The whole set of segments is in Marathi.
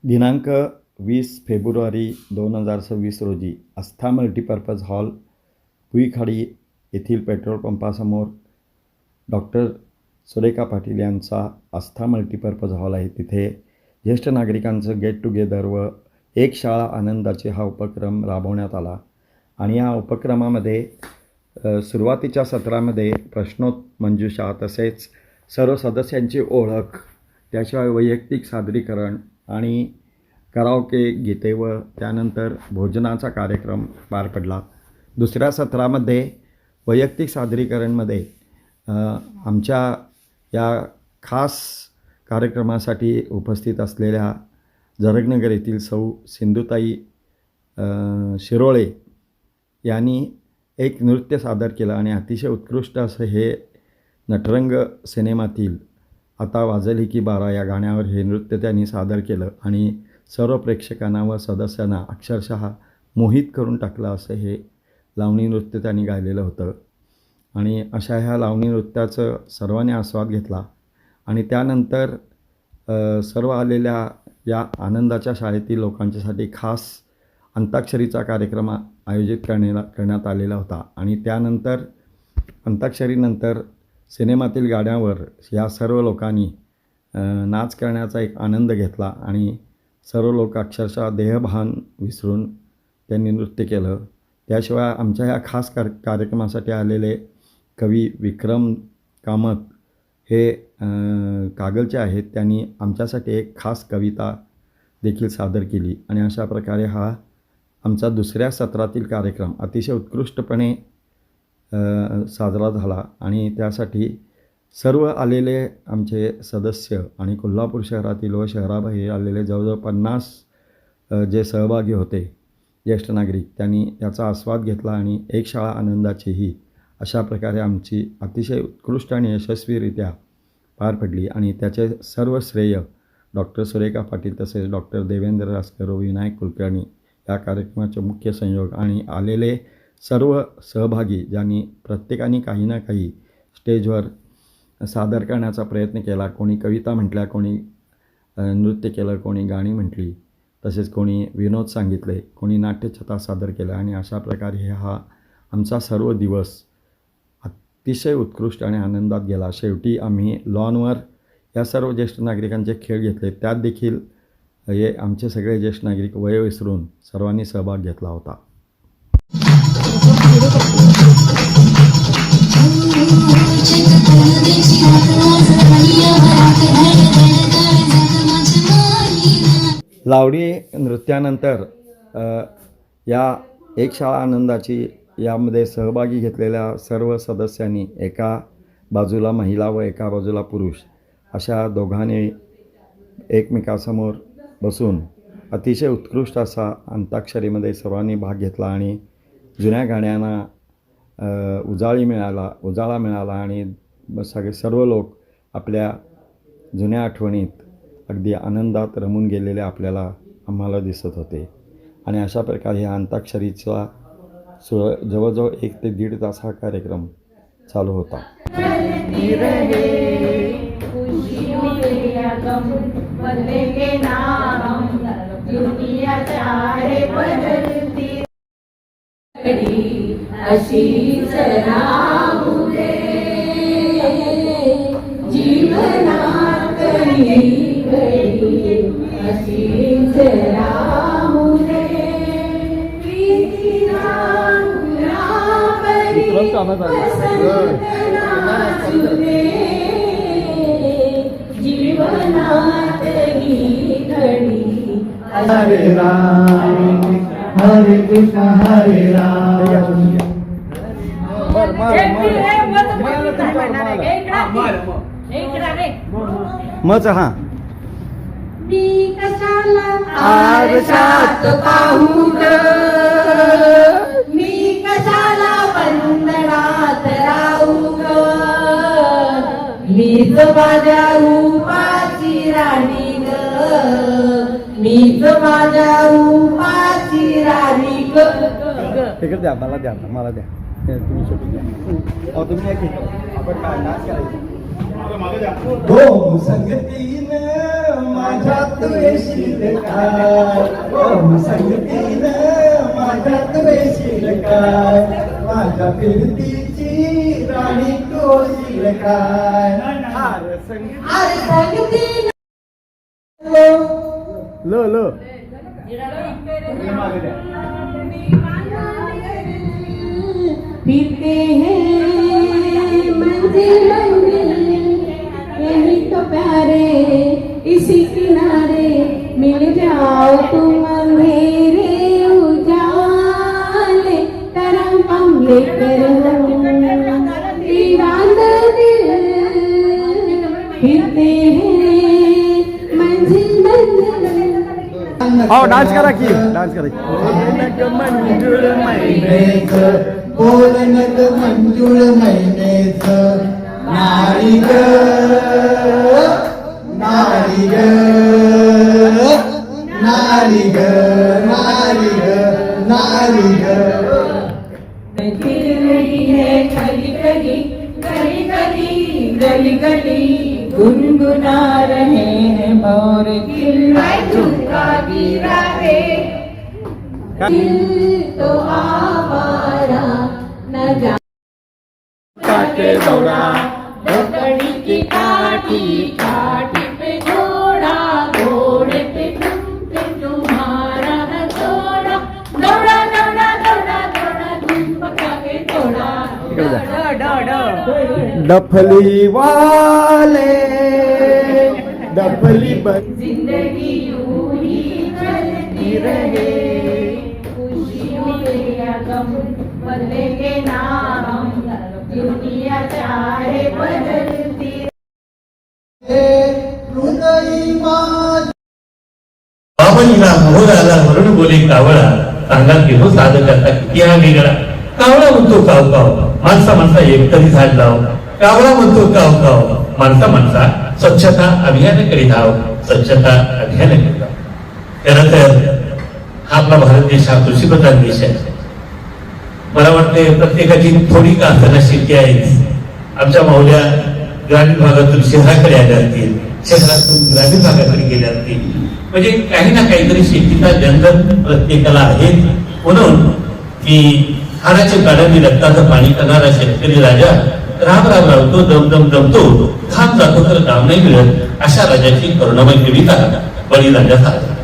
दिनांक 20 फेब्रुवारी 2026 रोजी आस्था मल्टीपर्पज हॉल भुईखाडी येथील पेट्रोल पंपासमोर डॉक्टर सुरेखा पाटील यांचा आस्था मल्टीपर्पज हॉल आहे. तिथे ज्येष्ठ नागरिकांचं गेट टुगेदर व एक शाळा आनंदाचे हा उपक्रम राबवण्यात आला. आणि या उपक्रमामध्ये सुरुवातीच्या सत्रामध्ये प्रश्नोत्तरमंजुषा तसेच सर्व सदस्यांची ओळख, त्याशिवाय वैयक्तिक सादरीकरण आणि कराओके गीते व त्यानंतर भोजनाचा कार्यक्रम पार पडला. दुसऱ्या सत्रामध्ये वैयक्तिक सादरीकरणमध्ये आमच्या या खास कार्यक्रमासाठी उपस्थित असलेल्या जरगनगर येथील सौ सिंधुताई शिरोळे यांनी एक नृत्य सादर केलं आणि अतिशय उत्कृष्ट असं हे नटरंग सिनेमातील आता वाजली की बारा या गाण्यावर हे नृत्य त्यांनी सादर केलं आणि सर्व प्रेक्षकांना व सदस्यांना अक्षरशः मोहित करून टाकलं असं हे लावणी नृत्य त्यांनी गायलेलं होतं. आणि अशा ह्या लावणी नृत्याचं सर्वांनी आस्वाद घेतला. आणि त्यानंतर सर्व आलेल्या या आनंदाच्या शाळेतील लोकांच्यासाठी खास अंताक्षरीचा कार्यक्रम आयोजित करण्यात आलेला होता. आणि त्यानंतर अंताक्षरीनंतर सिनेमातील गाण्यावर या सर्व लोकांनी नाच करण्याचा एक आनंद घेतला आणि सर्व लोक अक्षरशः देहभान विसरून त्यांनी नृत्य केलं. त्याशिवाय आमच्या ह्या खास कार्यक्रमासाठी आलेले कवी विक्रम कामत हे कागलचे आहेत. त्यांनी आमच्यासाठी एक खास कविता देखील सादर केली. आणि अशा प्रकारे हा आमचा दुसऱ्या सत्रातील कार्यक्रम अतिशय उत्कृष्टपणे साजरा झाला. आणि त्यासाठी सर्व आलेले आमचे सदस्य आणि कोल्हापूर शहरातील व शहराबाहेर आलेले जवळजवळ 50 जे सहभागी होते ज्येष्ठ नागरिक, त्यांनी याचा आस्वाद घेतला. आणि एक शाळा आनंदाचीही अशा प्रकारे आमची अतिशय उत्कृष्ट आणि यशस्वीरित्या पार पडली. आणि त्याचे सर्व श्रेय डॉक्टर सुरेखा पाटील तसेच डॉक्टर देवेंद्र रासकर व विनायक कुलकर्णी या कार्यक्रमाचे मुख्य संयोजक आणि आलेले सर्व सहभागी, ज्यांनी प्रत्येकाने काही ना काही स्टेजवर सादर करण्याचा प्रयत्न केला. कोणी कविता म्हटल्या, कोणी नृत्य केलं, कोणी गाणी म्हटली, तसेच कोणी विनोद सांगितले, कोणी नाट्यछटा सादर केला. आणि अशा प्रकारे हा आमचा सर्व दिवस अतिशय उत्कृष्ट आणि आनंदात गेला. शेवटी आम्ही लॉनवर या सर्व ज्येष्ठ नागरिकांचे खेळ घेतले. त्यात देखील हे आमचे सगळे ज्येष्ठ नागरिक वय विसरून सर्वांनी सहभाग घेतला होता. लावणी नृत्यानंतर या एक शाळा आनंदाची यामध्ये सहभागी घेतलेल्या सर्व सदस्यांनी एका बाजूला महिला व एका बाजूला पुरुष अशा दोघांनी एकमेकासमोर बसून अतिशय उत्कृष्ट असा अंताक्षरीमध्ये सर्वांनी भाग घेतला. आणि जुन्या गाण्यांना उजाळा मिळाला आणि सर्व लोक आपल्या जुन्या आठवणीत अगदी आनंदात रमून गेलेले आपल्याला आम्हाला दिसत होते. आणि अशा प्रकारे ह्या अंताक्षरीचा जवळजवळ 1 ते 1.5 तास हा कार्यक्रम चालू होता. हरे राम हरे कृष्ण हरे राम. मच हा मी कशाला आरशात पाहू ग, मी कशाला बंधनात राहू ग, मीच माझ्या रूपाची राणी ग, मीच माझ्या रूपाची राणी ग. तिकडे द्या, मला द्या, मला द्या. तुम्ही शोधून द्या. तुम्ही आपण काय नाच करायचं. ओम संगतीनं माझ्यात येशील काय, ओम संगतीनं माझ्यात येशील काय, माझ्या फिरतीची राणी कोशील काय. अरे संगती ल ल फिरते हैं मंजिल मंजिल यही तो प्यारे इसी किनारे मिल जाओ तुम अंधेरे उजाले करम पम लेकर दीवाना दिल फिरते हैं मंजिल मंजिल. हो डान्स करा की डान्स करा की. मंजुळ महिनेच बोलनग मंजुळ महिनेच नारी ग नारी ग नारी ग नारी ग नारी ग. गिर रही है गली गली गली गली गली गली गुनगुना रहे हैं मोर दिल झुमका गिरा रे दिल तो आवारा न जा काटे दौड़ा लकड़ी की काठी काठी पे घोड़ा घोड़े पे तुम्हारा है दौड़ा दौड़ा दौड़ा दौड़ा दौड़ा तुम पका के दौड़ा डफली वाले डफली बन जिंदगी यूं ही चलती रहे खुशियों या गम बदलेंगे ना हम दुनिया चाहे बदलती हृदयी माझ बाबलीला मोर आला म्हणून बोले कावळा सांगा की हो साधकाचा किती हा वेगळा. कावळा म्हणतो काव काव माणसा माणसा एकतरी झाड लाव. कावळा म्हणतो काव काव माणसा माणसा स्वच्छता अभियानाकडे धाव. स्वच्छता अभियानाकडे धाव. खरं तर हा आपला भारत देश हा कृषीप्रधान देश आहे. मला वाटते प्रत्येकाची थोडी का असताना शेती आहे. आमच्या माऊल्या ग्रामीण भागातून शहराकडे आल्या असतील, शहरातून ग्रामीण भागाकडे गेल्या असतील. म्हणजे काही ना काहीतरी शेतीचा जनधन प्रत्येकाला आहे. म्हणून की हाडाचे काढणी रक्ताचं पाणी करणारा शेतकरी राजा राम राम रावतो दम दम दमतो घाम जातो तर काम नाही मिळत. अशा राजाची करुणामय कविता बळीराजा साजरा.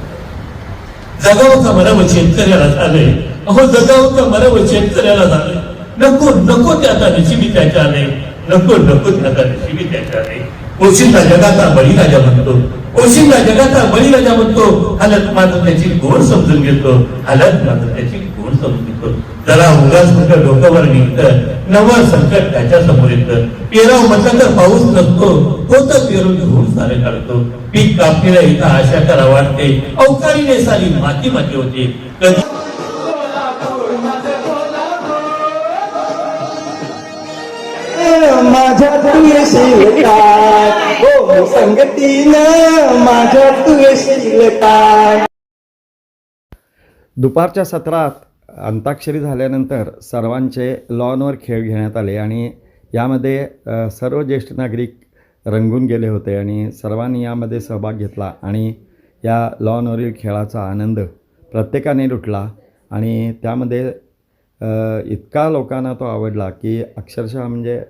जगावचं मरव शेतकऱ्याला झालंय. अहो जगावचं मरव शेतकऱ्याला झालंय. नको नको त्याचा नशिबी त्याच्या आले. नको नको त्याचा नशिबी त्याच्या आले. पोशिंदा जगाचा बळीराजा म्हणतो. पोशिंदा जगाचा बळीराजा म्हणतो. हालत मात्र त्याची गोड समजून घेतो. हालत मात्र त्याची गोड समजून घेतो. जरा उगाच कुठं डोक्यावर निघतं नवं संकट त्याच्या समोर येतं. पेराव म्हटलं तर पाऊस नसतो. होतं पेरून घेऊन सारे काढतो. पीक कापणीला इथं आशा करा वाटते. अवकाळीने साली माती माती होते. कधी माझ्या तू येशील काय, ओम संगतीनं माझ्या तू येशील काय. दुपारच्या सत्रात अंताक्षरी झाल्यानंतर सर्वांचे लॉनवर खेळ घेण्यात आले आणि यामध्ये सर्व ज्येष्ठ नागरिक रंगून गेले होते आणि सर्वांनी यामध्ये सहभाग घेतला आणि या लॉनवरील खेळाचा आनंद प्रत्येकाने लुटला आणि त्यामध्ये इतका लोकांना तो आवडला की अक्षरशः म्हणजे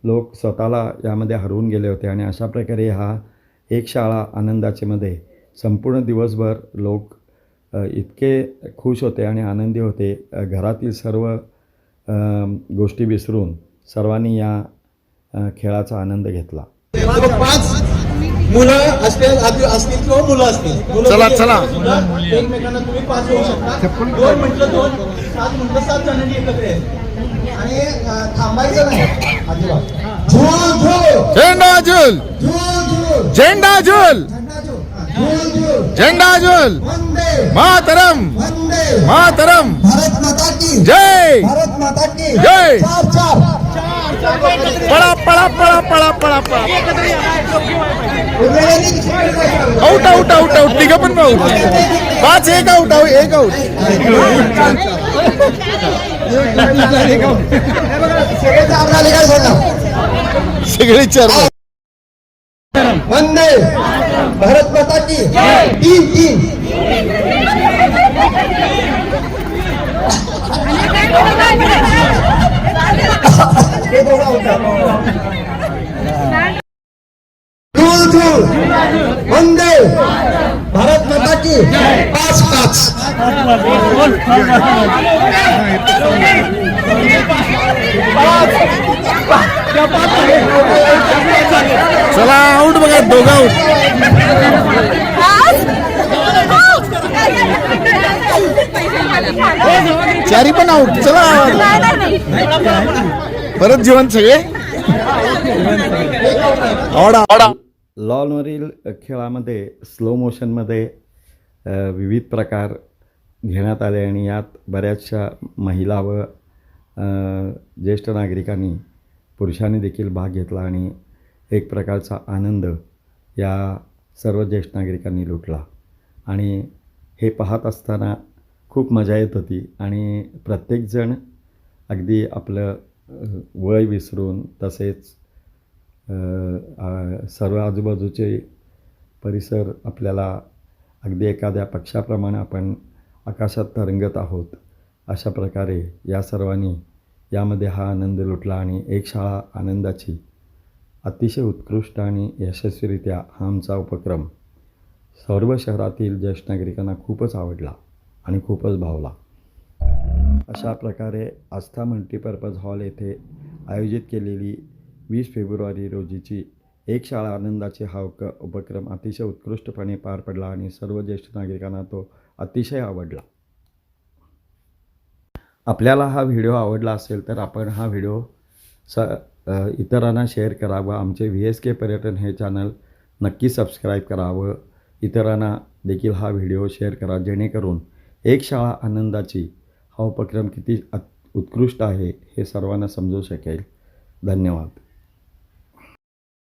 लोक स्वतःला यामध्ये हरवून गेले होते आणि अशा प्रकारे हा एक शाळा आनंदाचेमध्ये संपूर्ण दिवसभर लोक इतके खुश होते आणि आनंदी होते. घरातील सर्व गोष्टी विसरून सर्वांनी या खेळाचा आनंद घेतला. 5 मुलं असतील किंवा मुलं असतील. चला एकमेकांना तुम्ही 5 होऊ शकता. 2 म्हटलं 2, 7 म्हटलं 7 जणांनी एकत्र यायचं आणि थांबायचं नाही अजिबात. झोल झोल झेंडा झुल झोल झोल झेंडा झुल झोल झोल झेंडा झुल वंदे मातरम वंदे मातरम भारत माता की जय भारत माता की जय. 4 पळा पळा पळा पळा पळा पळा आउट आउट आउट आउट तिघ पण आउट 5 एक आउट एक आउट सगळे 4 झाले काय सांगा. सगळे 4 भारत माता की तीन तीन हे दोघं होतात. धूल धूल वंदे भारत माता की पाच पाच चला आउट बघा दोघं आउट चारी पण आउट चला परत जेवण सगळे आवडा लॉनवरील खेळामध्ये स्लो मोशनमध्ये विविध प्रकार घेण्यात आले आणि यात बऱ्याचशा महिला व ज्येष्ठ नागरिकांनी पुरुषांनी देखील भाग घेतला आणि एक प्रकारचा आनंद या सर्व ज्येष्ठ नागरिकांनी लुटला आणि हे पाहत असताना खूप मजा येत होती आणि प्रत्येकजण अगदी आपलं वय विसरून तसेच सर्व आजूबाजूचे परिसर आपल्याला अगदी एखाद्या पक्षाप्रमाणे आपण आकाशात तरंगत आहोत अशा प्रकारे या सर्वांनी यामध्ये हा आनंद लुटला आणि एक शाळा आनंदाची अतिशय उत्कृष्ट आणि यशस्वीरित्या हा आमचा उपक्रम सर्व शहरातील ज्येष्ठ नागरिकांना खूपच आवडला आणि खूपच भावला. अशा प्रकारे आस्था मल्टीपर्पज हॉल येथे आयोजित केलेली 20 फेब्रुवारी रोजीची एक शाळा आनंदाची हा उपक्रम अतिशय उत्कृष्टपणे पार पडला आणि सर्व ज्येष्ठ नागरिकांना तो अतिशय आवडला. आपल्याला हा व्हिडिओ आवडला असेल तर आपण हा व्हिडिओ इतरांना शेअर करावं. आमचे VSK पर्यटन हे चॅनल नक्की सबस्क्राईब करावं. इतरांना देखील हा व्हिडिओ शेअर करा जेणेकरून एक शाळा आनंदाची हा उपक्रम किती उत्कृष्ट आहे हे सर्वांना समजू शकेल. धन्यवाद.